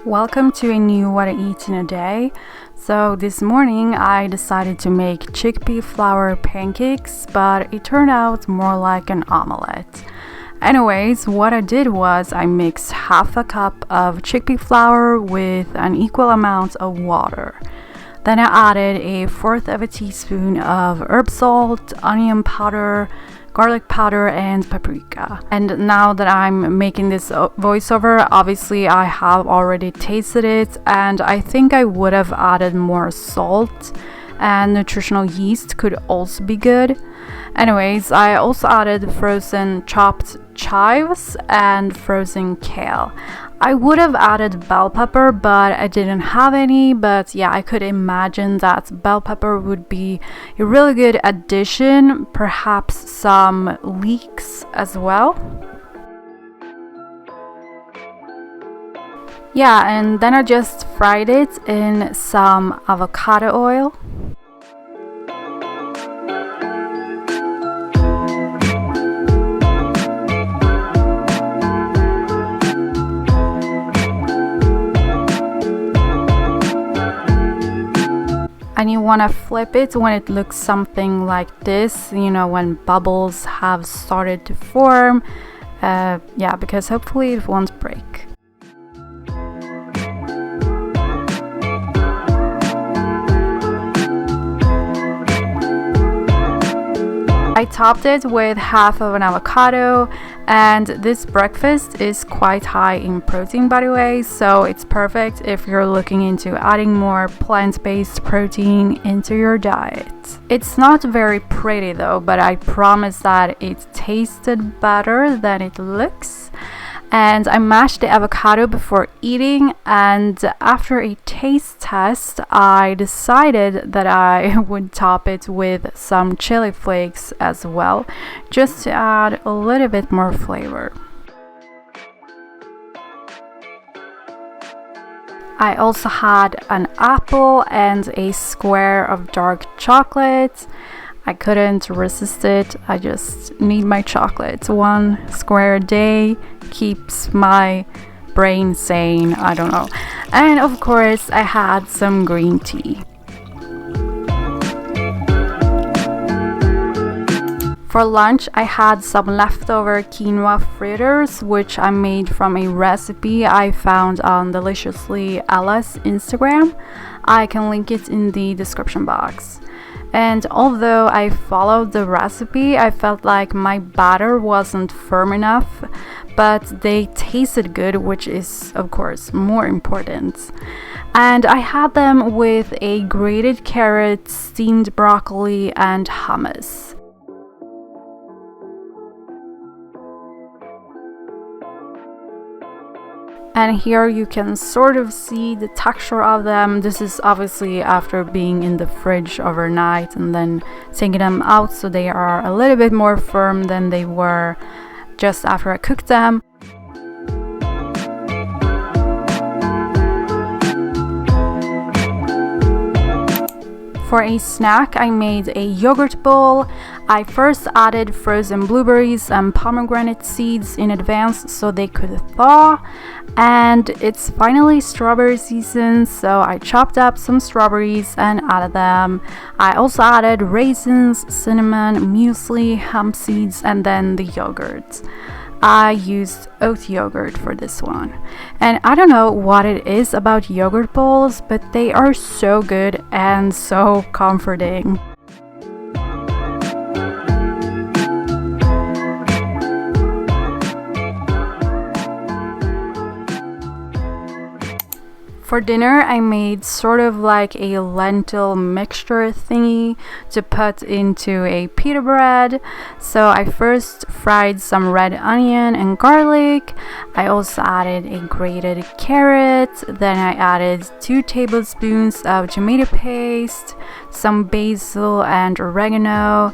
Welcome to a new What I Eat in a Day. So this morning I decided to make chickpea flour pancakes, but it turned out more like an omelette. Anyways, what I did was I mixed half a cup of chickpea flour with an equal amount of water. Then I added a fourth of a teaspoon of herb salt, onion powder, garlic powder, and paprika. And now that I'm making this voiceover, obviously I have already tasted it, and I think I would have added more salt, and nutritional yeast could also be good. Anyways, I also added frozen chopped chives and frozen kale. I would have added bell pepper, but I didn't have any. But yeah, I could imagine that bell pepper would be a really good addition, perhaps some leeks as well. Yeah, and then I just fried it in some avocado oil. And you want to flip it when it looks something like this, when bubbles have started to form. Because hopefully it won't break. I topped it with half of an avocado, and this breakfast is quite high in protein, by the way, so it's perfect if you're looking into adding more plant-based protein into your diet. It's not very pretty though, but I promise that it tasted better than it looks. And I mashed the avocado before eating, and after a taste test, I decided that I would top it with some chili flakes as well, just to add a little bit more flavor. I also had an apple and a square of dark chocolate. I couldn't resist it. I just need my chocolate. 1 square a day keeps my brain sane. I don't know. And of course, I had some green tea. For lunch, I had some leftover quinoa fritters, which I made from a recipe I found on Deliciously Ella's Instagram. I can link it in the description box. And although I followed the recipe, I felt like my batter wasn't firm enough, but they tasted good, which is, of course, more important. And I had them with a grated carrot, steamed broccoli, and hummus. And here you can sort of see the texture of them. This is obviously after being in the fridge overnight and then taking them out, so they are a little bit more firm than they were just after I cooked them. For a snack, I made a yogurt bowl. I first added frozen blueberries and pomegranate seeds in advance so they could thaw. And it's finally strawberry season, so I chopped up some strawberries and added them. I also added raisins, cinnamon, muesli, hemp seeds, and then the yogurt. I used oat yogurt for this one. And I don't know what it is about yogurt bowls, but they are so good and so comforting. For dinner, I made sort of like a lentil mixture thingy to put into a pita bread. So I first fried some red onion and garlic. I also added a grated carrot. Then I added 2 tablespoons of tomato paste, some basil and oregano.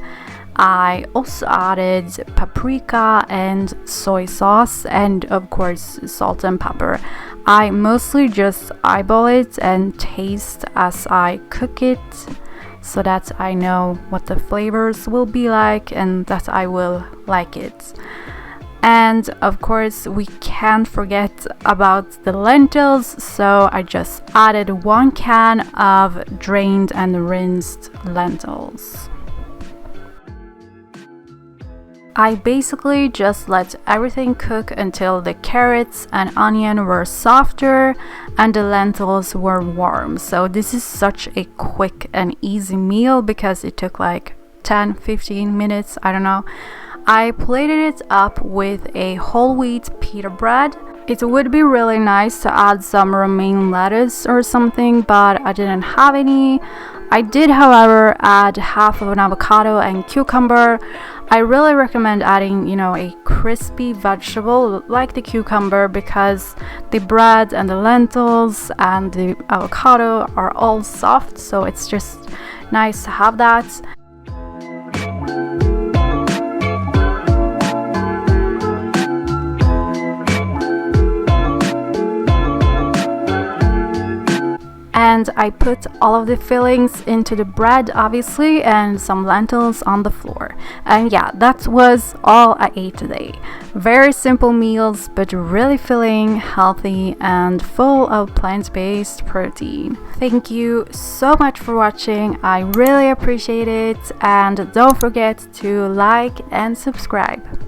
I also added paprika and soy sauce, and of course salt and pepper. I mostly just eyeball it and taste as I cook it, so that I know what the flavors will be like and that I will like it. And of course, we can't forget about the lentils, so I just added 1 can of drained and rinsed lentils. I basically just let everything cook until the carrots and onion were softer and the lentils were warm. So this is such a quick and easy meal because it took like 10-15 minutes, I don't know. I plated it up with a whole wheat pita bread. It would be really nice to add some romaine lettuce or something, but I didn't have any. I did, however, add half of an avocado and cucumber. I really recommend adding, a crispy vegetable like the cucumber because the bread and the lentils and the avocado are all soft, so it's just nice to have that. And I put all of the fillings into the bread, obviously, and some lentils on the floor. And yeah, that was all I ate today. Very simple meals, but really filling, healthy, and full of plant-based protein. Thank you so much for watching. I really appreciate it. And don't forget to like and subscribe.